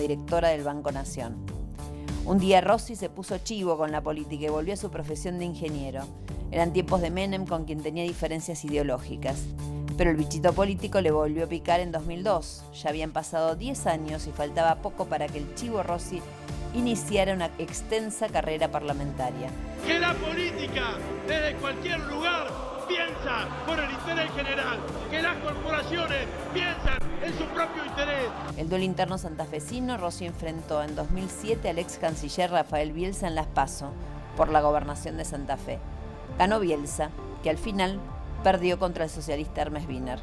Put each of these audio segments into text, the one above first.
directora del Banco Nación. Un día Rossi se puso chivo con la política y volvió a su profesión de ingeniero. Eran tiempos de Menem, con quien tenía diferencias ideológicas. Pero el bichito político le volvió a picar en 2002. Ya habían pasado 10 años y faltaba poco para que el chivo Rossi iniciara una extensa carrera parlamentaria. Que la política, desde cualquier lugar, piensa por el interés general. Que las corporaciones piensan en su propio interés. El duelo interno santafesino, Rossi enfrentó en 2007 al ex canciller Rafael Bielsa en Las PASO por la gobernación de Santa Fe. Ganó Bielsa, que al final perdió contra el socialista Hermes Wiener.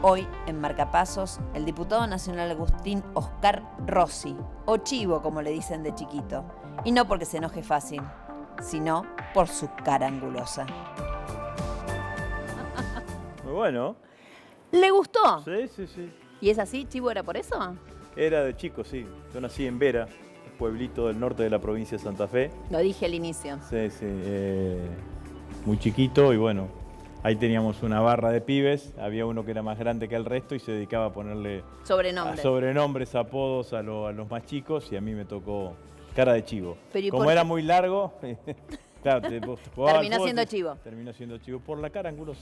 Hoy, en Marcapasos, el diputado nacional Agustín Oscar Rossi, o Chivo como le dicen de chiquito, y no porque se enoje fácil, sino por su cara angulosa. Muy bueno. ¿Le gustó? Sí, sí, sí. ¿Y es así? ¿Chivo era por eso? Era de chico, sí. Yo nací en Vera, un pueblito del norte de la provincia de Santa Fe. Lo dije al inicio. Sí, sí. Muy chiquito y bueno, ahí teníamos una barra de pibes. Había uno que era más grande que el resto y se dedicaba a ponerle sobrenombres, apodos a los más chicos y a mí me tocó cara de chivo. Como era muy largo, claro, terminó siendo chivo. Terminó siendo chivo por la cara angulosa.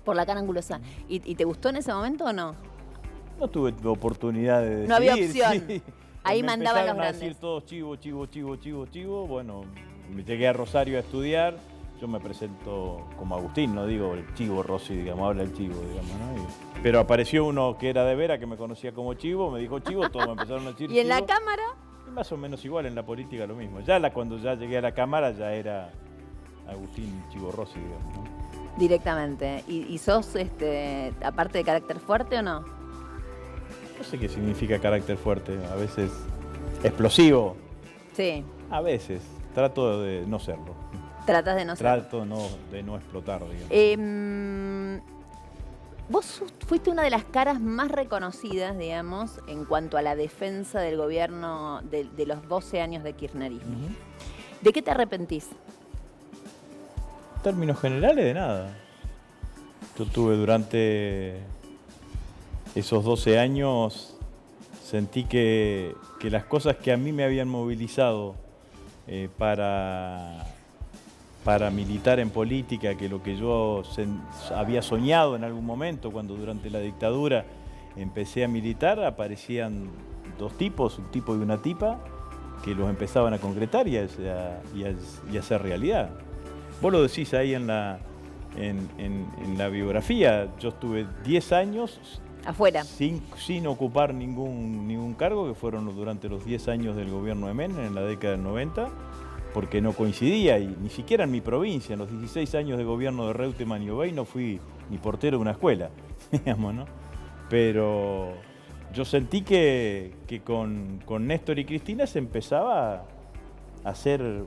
Por la cara angulosa. ¿Y te gustó en ese momento o no? No tuve oportunidad de decidir. No había opción. Sí. Ahí me mandaban los a grandes. decir todos chivo, chivo, chivo, chivo, chivo. Bueno, me llegué a Rosario a estudiar. Yo me presento como Agustín, no digo el chivo Rossi, digamos, habla el chivo, digamos, ¿no? Pero apareció uno que era de Vera, que me conocía como chivo, me dijo chivo, todos me empezaron a decir ¿Y en chivo. la cámara? Y más o menos igual, en la política lo mismo. Cuando ya llegué a la cámara ya era Agustín Chivo Rossi, digamos, ¿no? Directamente. ¿Y sos, aparte de carácter fuerte o no? No sé qué significa carácter fuerte, a veces explosivo. Sí. A veces, trato de no serlo. Tratas de no serlo. Trato de no explotar, digamos. Vos fuiste una de las caras más reconocidas, digamos, en cuanto a la defensa del gobierno de los 12 años de kirchnerismo. ¿De qué te arrepentís? En términos generales, de nada. Yo tuve durante esos 12 años, sentí que las cosas que a mí me habían movilizado para militar en política, que lo que yo había soñado en algún momento, cuando durante la dictadura empecé a militar, aparecían dos tipos, un tipo y una tipa, que los empezaban a concretar y a hacer realidad. Vos lo decís ahí en la biografía. Yo estuve 10 años afuera, sin ocupar ningún cargo, que fueron durante los 10 años del gobierno de Menem, en la década del 90, porque no coincidía, y ni siquiera en mi provincia, en los 16 años de gobierno de Reutemann y Obey, no fui ni portero de una escuela, digamos, ¿no? Pero yo sentí que con Néstor y Cristina se empezaba a hacer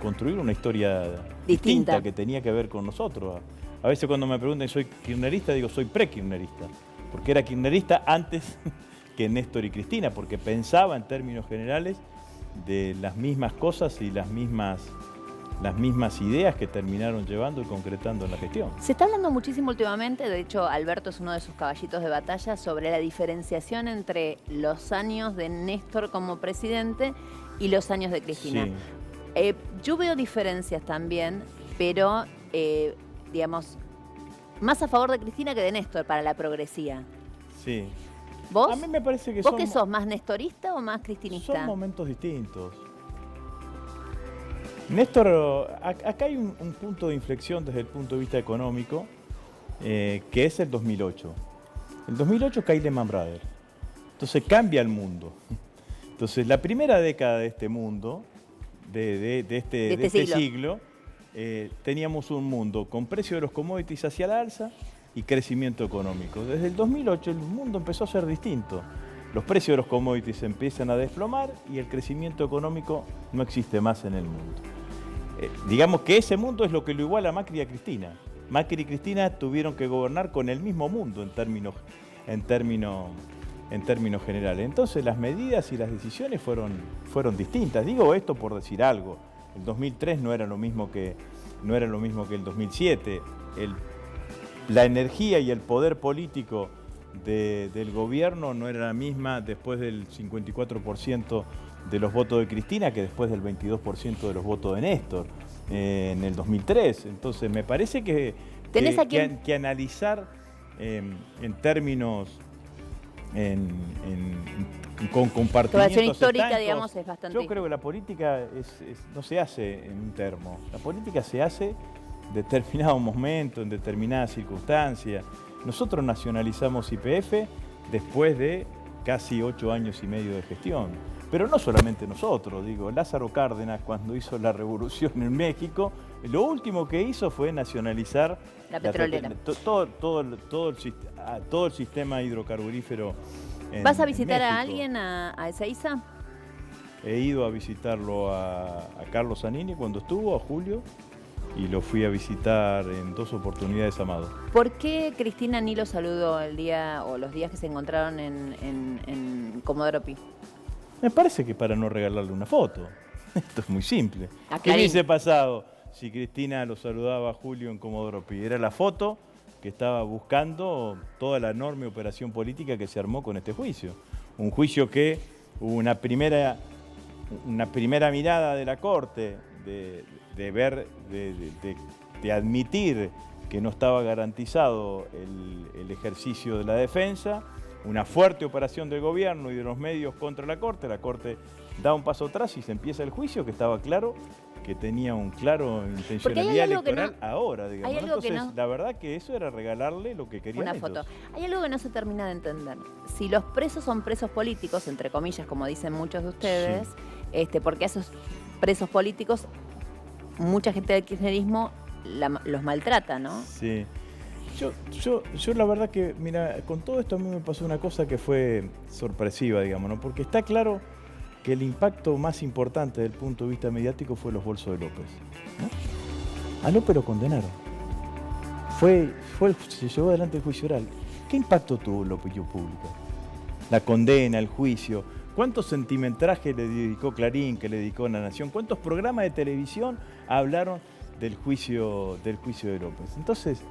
construir una historia distinta que tenía que ver con nosotros. A veces cuando me preguntan si soy kirchnerista, digo soy pre-kirchnerista, porque era kirchnerista antes que Néstor y Cristina, porque pensaba en términos generales de las mismas cosas y las mismas ideas que terminaron llevando y concretando en la gestión. Se está hablando muchísimo últimamente, de hecho Alberto es uno de sus caballitos de batalla, sobre la diferenciación entre los años de Néstor como presidente y los años de Cristina. Sí. Yo veo diferencias también, pero digamos, más a favor de Cristina que de Néstor para la progresía. Sí. ¿Vos? A mí me parece que ¿Vos qué sos, más nestorista o más cristinista? Son momentos distintos. Néstor, acá hay un punto de inflexión desde el punto de vista económico, que es el 2008. El 2008 cae Lehman Brothers. Entonces cambia el mundo. Entonces la primera década de este mundo, de este siglo, teníamos un mundo con precio de los commodities hacia la alza y crecimiento económico. Desde el 2008 el mundo empezó a ser distinto. Los precios de los commodities empiezan a desplomar y el crecimiento económico no existe más en el mundo. Digamos que ese mundo es lo que lo iguala a Macri y a Cristina. Macri y Cristina tuvieron que gobernar con el mismo mundo en términos generales. Entonces las medidas y las decisiones fueron distintas. Digo esto por decir algo. El 2003 no era lo mismo que el 2007. La energía y el poder político del gobierno no era la misma después del 54% de los votos de Cristina que después del 22% de los votos de Néstor en el 2003. Entonces me parece que analizar en términos con compartimientos histórica, estancos, digamos, es bastante. Yo creo que la política no se hace en un termo. La política se hace en determinado momento, en determinadas circunstancias. Nosotros nacionalizamos YPF después de casi 8 años y medio de gestión. Pero no solamente nosotros, digo, Lázaro Cárdenas cuando hizo la revolución en México, lo último que hizo fue nacionalizar la petrolera. Todo el sistema hidrocarburífero. ¿Vas a visitar a alguien a Ezeiza? He ido a visitarlo a Carlos Zanini cuando estuvo, a Julio, y lo fui a visitar en 2 oportunidades a Amado. ¿Por qué Cristina ni lo saludó el día o los días que se encontraron en Comodoro Pi? Me parece que para no regalarle una foto. Esto es muy simple. ¿Qué Clarín. hubiese pasado si Cristina lo saludaba a Julio en Comodoro Pi? Era la foto que estaba buscando toda la enorme operación política que se armó con este juicio. Un juicio que hubo una primera mirada de la Corte de admitir que no estaba garantizado el ejercicio de la defensa, una fuerte operación del gobierno y de los medios contra la Corte da un paso atrás y se empieza el juicio, que estaba claro que tenía un claro intencionalidad electoral ahora, digamos. Entonces, la verdad que eso era regalarle lo que querían ellos. Una foto. Hay algo que no se termina de entender. Si los presos son presos políticos, entre comillas, como dicen muchos de ustedes, sí. Porque a esos presos políticos mucha gente del kirchnerismo los maltrata, ¿no? Sí. Yo la verdad que, mira, con todo esto a mí me pasó una cosa que fue sorpresiva, digamos, ¿no? Porque está claro que el impacto más importante desde el punto de vista mediático fue los bolsos de López, ¿no? A López lo condenaron. Se llevó adelante el juicio oral. ¿Qué impacto tuvo en la opinión pública? La condena, el juicio. ¿Cuántos sentimentrajes le dedicó Clarín, que le dedicó La Nación? ¿Cuántos programas de televisión hablaron del juicio de López? Entonces,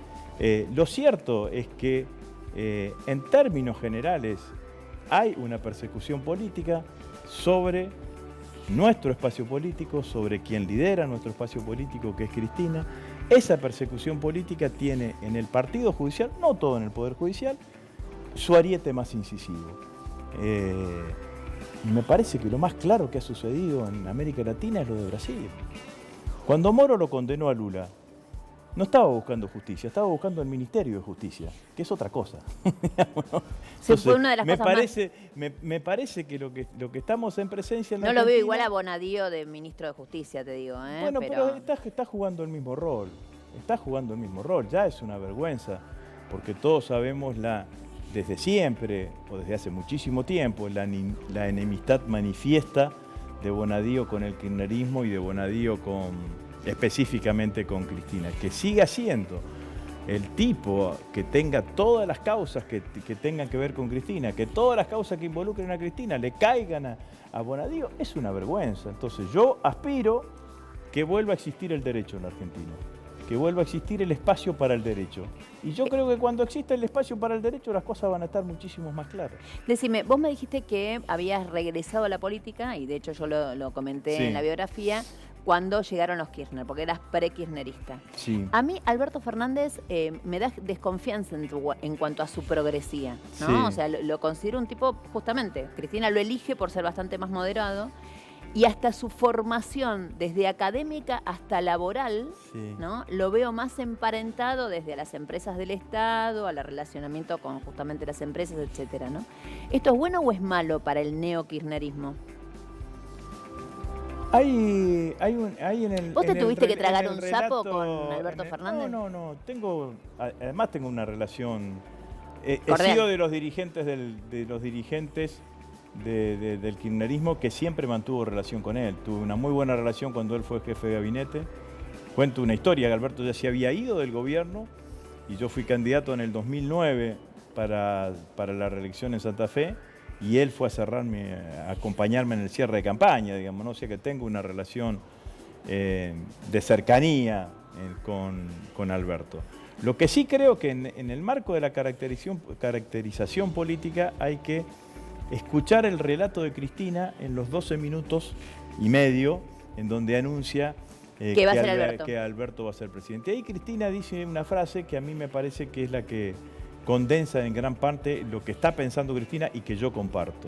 lo cierto es que en términos generales hay una persecución política sobre nuestro espacio político, sobre quien lidera nuestro espacio político, que es Cristina. Esa persecución política tiene en el partido judicial, no todo en el Poder Judicial, su ariete más incisivo. Y me parece que lo más claro que ha sucedido en América Latina es lo de Brasil. Cuando Moro lo condenó a Lula, no estaba buscando justicia, estaba buscando el Ministerio de Justicia, que es otra cosa. Entonces, fue una de las cosas me parece que lo que estamos en presencia en no Argentina, lo veo igual a Bonadío de ministro de Justicia, te digo. Bueno, pero está jugando el mismo rol. Está jugando el mismo rol. Ya es una vergüenza, porque todos sabemos desde siempre, o desde hace muchísimo tiempo, la enemistad manifiesta de Bonadío con el kirchnerismo y de Bonadío específicamente con Cristina. Que siga siendo el tipo que tenga todas las causas que tengan que ver con Cristina, que todas las causas que involucren a Cristina le caigan a Bonadío, es una vergüenza. Entonces yo aspiro que vuelva a existir el derecho en la Argentina, que vuelva a existir el espacio para el derecho. Y yo creo que cuando exista el espacio para el derecho las cosas van a estar muchísimo más claras. Decime, vos me dijiste que habías regresado a la política, y de hecho yo lo comenté Sí. en la biografía, cuando llegaron los Kirchner, porque eras pre-kirchnerista. Sí. A mí, Alberto Fernández, me da desconfianza en cuanto a su progresía, ¿no? Sí. O sea, lo considero un tipo, justamente, Cristina lo elige por ser bastante más moderado, y hasta su formación, desde académica hasta laboral, Sí. ¿no? Lo veo más emparentado desde las empresas del Estado, al relacionamiento con justamente las empresas, etcétera, ¿no? ¿Esto es bueno o es malo para el neo-kirchnerismo? Hay en el... ¿Vos te tuviste que tragar en el un sapo relato, con Alberto Fernández? No. Además tengo una relación... He Cordial. sido de los dirigentes del kirchnerismo que siempre mantuvo relación con él. Tuve una muy buena relación cuando él fue jefe de gabinete. Cuento una historia, que Alberto ya se había ido del gobierno y yo fui candidato en el 2009 para la reelección en Santa Fe, y él fue a acompañarme en el cierre de campaña, digamos, ¿no? O sea que tengo una relación de cercanía con Alberto. Lo que sí creo que en el marco de la caracterización política hay que escuchar el relato de Cristina en los 12 minutos y medio en donde anuncia que Alberto va a ser presidente. Ahí Cristina dice una frase que a mí me parece que es la que condensa en gran parte lo que está pensando Cristina y que yo comparto.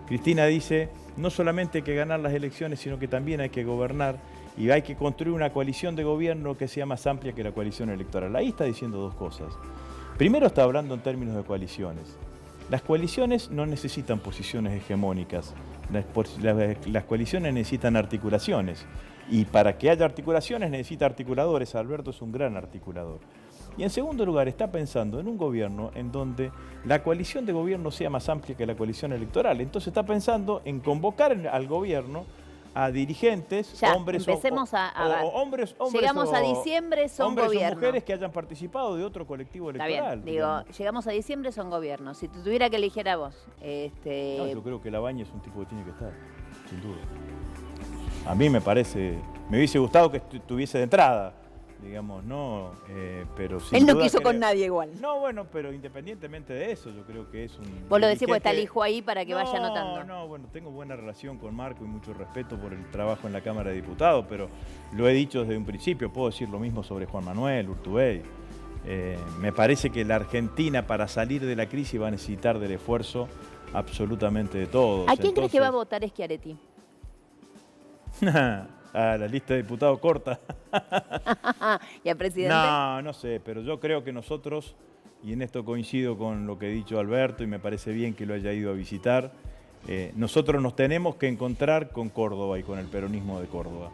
Cristina dice, no solamente hay que ganar las elecciones, sino que también hay que gobernar y hay que construir una coalición de gobierno que sea más amplia que la coalición electoral. Ahí está diciendo dos cosas. Primero está hablando en términos de coaliciones. Las coaliciones no necesitan posiciones hegemónicas, las coaliciones necesitan articulaciones. Y para que haya articulaciones necesita articuladores. Alberto es un gran articulador. Y en segundo lugar está pensando en un gobierno en donde la coalición de gobierno sea más amplia que la coalición electoral. Entonces está pensando en convocar al gobierno a dirigentes, ya, hombres empecemos hombres llegamos a diciembre, son hombres gobierno. o mujeres que hayan participado de otro colectivo electoral. Está bien, digo, llegamos a diciembre, son gobierno. Si tú tuviera que elegir a vos, No, yo creo que Labaña es un tipo que tiene que estar, sin duda. A mí me parece, me hubiese gustado que estuviese de entrada, digamos, ¿no? Pero sin él no duda quiso con nadie igual. No, bueno, pero independientemente de eso, yo creo que es un... Vos lo decís porque está el hijo ahí para que vaya anotando. No, bueno, tengo buena relación con Marco y mucho respeto por el trabajo en la Cámara de Diputados, pero lo he dicho desde un principio, puedo decir lo mismo sobre Juan Manuel, Urtubey. Me parece que la Argentina para salir de la crisis va a necesitar del esfuerzo absolutamente de todos. ¿A quién crees que va a votar Schiaretti? A la lista de diputados corta. ¿Y al presidente? No sé, pero yo creo que nosotros, y en esto coincido con lo que ha dicho Alberto y me parece bien que lo haya ido a visitar, nosotros nos tenemos que encontrar con Córdoba y con el peronismo de Córdoba.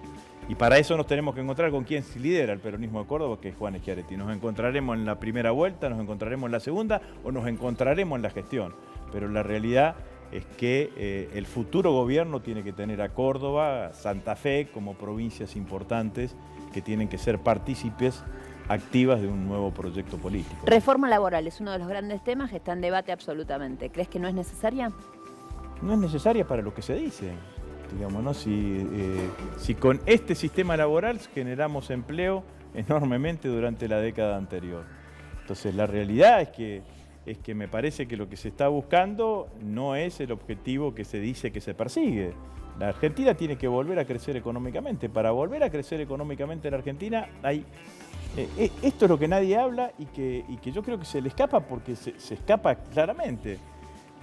Y para eso nos tenemos que encontrar con quien lidera el peronismo de Córdoba, que es Juan Schiaretti. Nos encontraremos en la primera vuelta, nos encontraremos en la segunda o nos encontraremos en la gestión. Pero la realidad es que el futuro gobierno tiene que tener a Córdoba, a Santa Fe como provincias importantes que tienen que ser partícipes activas de un nuevo proyecto político. Reforma laboral es uno de los grandes temas que está en debate absolutamente. ¿Crees que no es necesaria? No es necesaria para lo que se dice, digamos, ¿no? Si con este sistema laboral generamos empleo enormemente durante la década anterior. Entonces la realidad es que me parece que lo que se está buscando no es el objetivo que se dice que se persigue. La Argentina tiene que volver a crecer económicamente. Para volver a crecer económicamente en la Argentina hay... esto es lo que nadie habla y que yo creo que se le escapa porque se escapa claramente.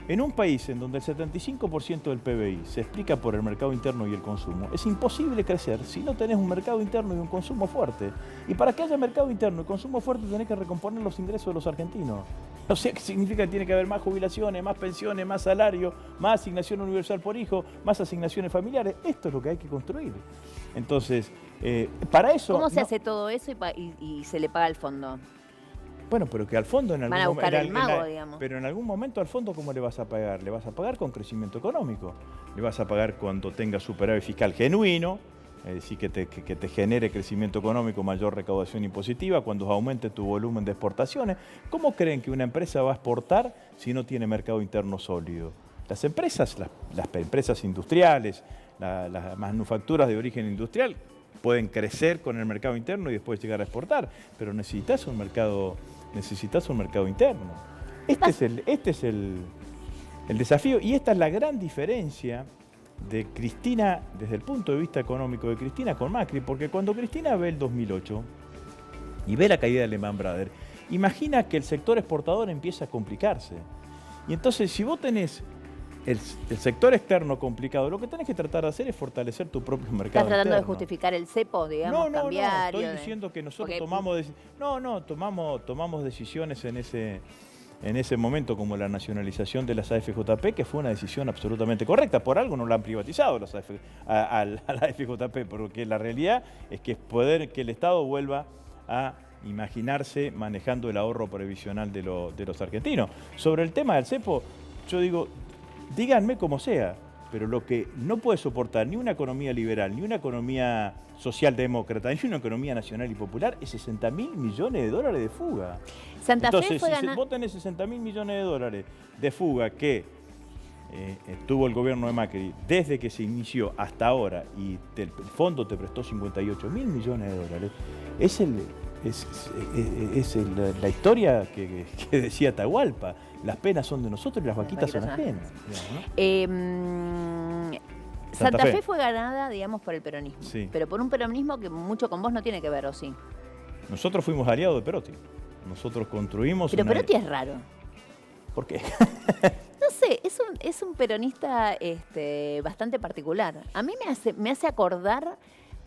En un país en donde el 75% del PBI se explica por el mercado interno y el consumo, es imposible crecer si no tenés un mercado interno y un consumo fuerte. Y para que haya mercado interno y consumo fuerte tenés que recomponer los ingresos de los argentinos. No sé qué significa que tiene que haber más jubilaciones, más pensiones, más salario, más asignación universal por hijo, más asignaciones familiares. Esto es lo que hay que construir. Entonces, para eso... ¿Cómo se hace todo eso y se le paga el fondo? Bueno, pero que al fondo en algún momento... digamos. Pero en algún momento al fondo, ¿cómo le vas a pagar? Le vas a pagar con crecimiento económico. Le vas a pagar cuando tenga superávit fiscal genuino, es decir, que te genere crecimiento económico, mayor recaudación impositiva, cuando aumente tu volumen de exportaciones. ¿Cómo creen que una empresa va a exportar si no tiene mercado interno sólido? Las empresas, las empresas industriales, las manufacturas de origen industrial, pueden crecer con el mercado interno y después llegar a exportar, pero necesitas un mercado interno. Este es el desafío y esta es la gran diferencia de Cristina, desde el punto de vista económico de Cristina con Macri, porque cuando Cristina ve el 2008 y ve la caída de Lehman Brothers, imagina que el sector exportador empieza a complicarse. Y entonces, si vos tenés el sector externo complicado, lo que tenés que tratar de hacer es fortalecer tu propio mercado interno. ¿Estás tratando de justificar el cepo, digamos, cambiario? No, estoy diciendo que nosotros tomamos decisiones en ese momento, como la nacionalización de las AFJP, que fue una decisión absolutamente correcta. Por algo no la han privatizado a la AFJP, porque la realidad es que es poder que el Estado vuelva a imaginarse manejando el ahorro previsional de los argentinos. Sobre el tema del cepo, yo digo, díganme como sea, pero lo que no puede soportar ni una economía liberal, ni una economía socialdemócrata, ni una economía nacional y popular es 60.000 millones de dólares de fuga. Entonces, si vos tenés 60.000 millones de dólares de fuga que tuvo el gobierno de Macri desde que se inició hasta ahora y el fondo te prestó 58.000 millones de dólares, es la historia que decía Atahualpa. Las penas son de nosotros y las vaquitas son ajenas. ¿No? Santa Fe fue ganada, digamos, por el peronismo. Sí. Pero por un peronismo que mucho con vos no tiene que ver, ¿o sí? Nosotros fuimos aliados de Perotti. Nosotros construimos... Pero Perotti es raro. ¿Por qué? No sé, es un peronista bastante particular. A mí me hace acordar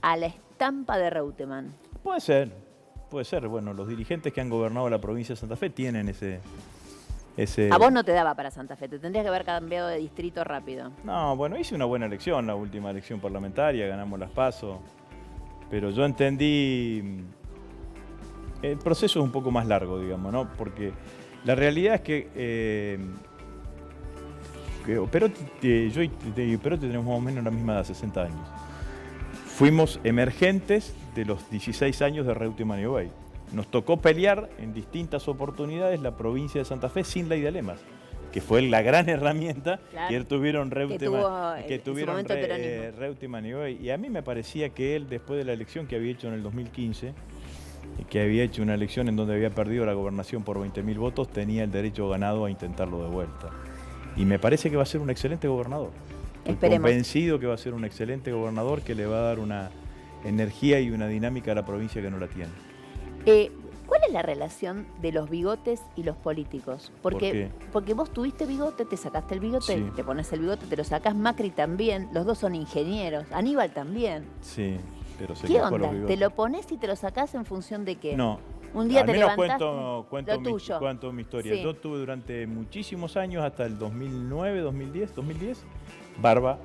a la estampa de Reutemann. Puede ser. Bueno, los dirigentes que han gobernado la provincia de Santa Fe tienen ese... A vos no te daba para Santa Fe, te tendrías que haber cambiado de distrito rápido. No, bueno, hice una buena elección, la última elección parlamentaria, ganamos las PASO, pero yo entendí... El proceso es un poco más largo, digamos, ¿no? Porque la realidad es que Perotti, yo y Perotti tenemos más o menos la misma edad, 60 años. Fuimos emergentes de los 16 años de Reutemann y Obey. Nos tocó pelear en distintas oportunidades la provincia de Santa Fe sin ley de lemas, que fue la gran herramienta que tuvieron Reutemann y Obey. Y a mí me parecía que él, después de la elección que había hecho en el 2015, que había hecho una elección en donde había perdido la gobernación por 20.000 votos, tenía el derecho ganado a intentarlo de vuelta. Y me parece que va a ser un excelente gobernador. Estoy convencido que va a ser un excelente gobernador que le va a dar una energía y una dinámica a la provincia que no la tiene. ¿Cuál es la relación de los bigotes y los políticos? Porque vos tuviste bigote, te sacaste el bigote, sí. Te pones el bigote, te lo sacás. Macri también, los dos son ingenieros, Aníbal también. Sí, pero se ¿Qué onda? ¿Te lo pones y te lo sacás en función de qué? No. Un día te levantaste, cuento mi historia. Sí. Yo tuve durante muchísimos años, hasta el 2009, 2010, barba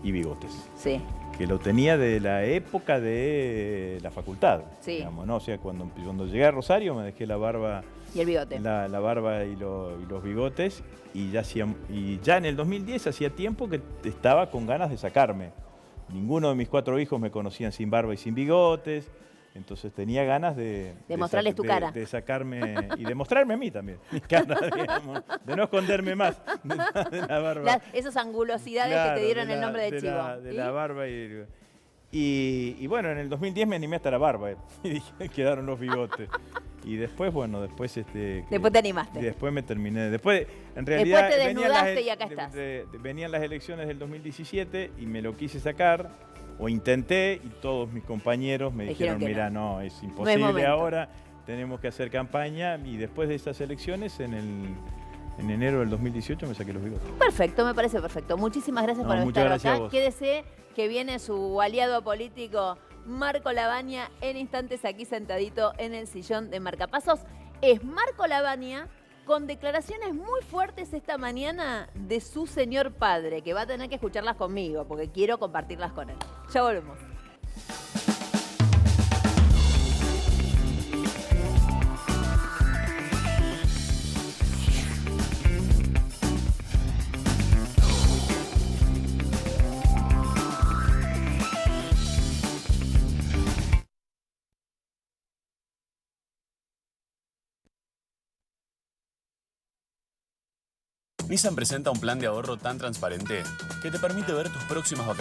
y bigotes. Sí. Que lo tenía de la época de la facultad, sí. Digamos, ¿no? O sea, cuando llegué a Rosario me dejé la barba y el bigote. La barba y los bigotes y ya en el 2010 hacía tiempo que estaba con ganas de sacarme. Ninguno de mis 4 hijos me conocían sin barba y sin bigotes. Entonces tenía ganas de mostrarles tu cara. De sacarme y de mostrarme a mí también, mi cara, digamos, de no esconderme más de la barba. Esas angulosidades, claro, que te dieron el nombre de chivo. De la barba y bueno, en el 2010 me animé hasta la barba y dije, quedaron los bigotes. Y después, bueno, después te animaste. Y después me terminé. Después, en realidad, después te desnudaste y acá estás. Venían las elecciones del 2017 y me lo quise sacar. O intenté y todos mis compañeros me dijeron, mira, no, es imposible ahora, tenemos que hacer campaña. Y después de esas elecciones, en enero del 2018 me saqué los bigotes. Perfecto, me parece perfecto. Muchísimas gracias por estar acá. Quédese que viene su aliado político Marco Lavagna en instantes aquí sentadito en el sillón de Marcapasos. Es Marco Lavagna con declaraciones muy fuertes esta mañana de su señor padre, que va a tener que escucharlas conmigo, porque quiero compartirlas con él. Ya volvemos. Nissan presenta un plan de ahorro tan transparente que te permite ver tus próximas vacaciones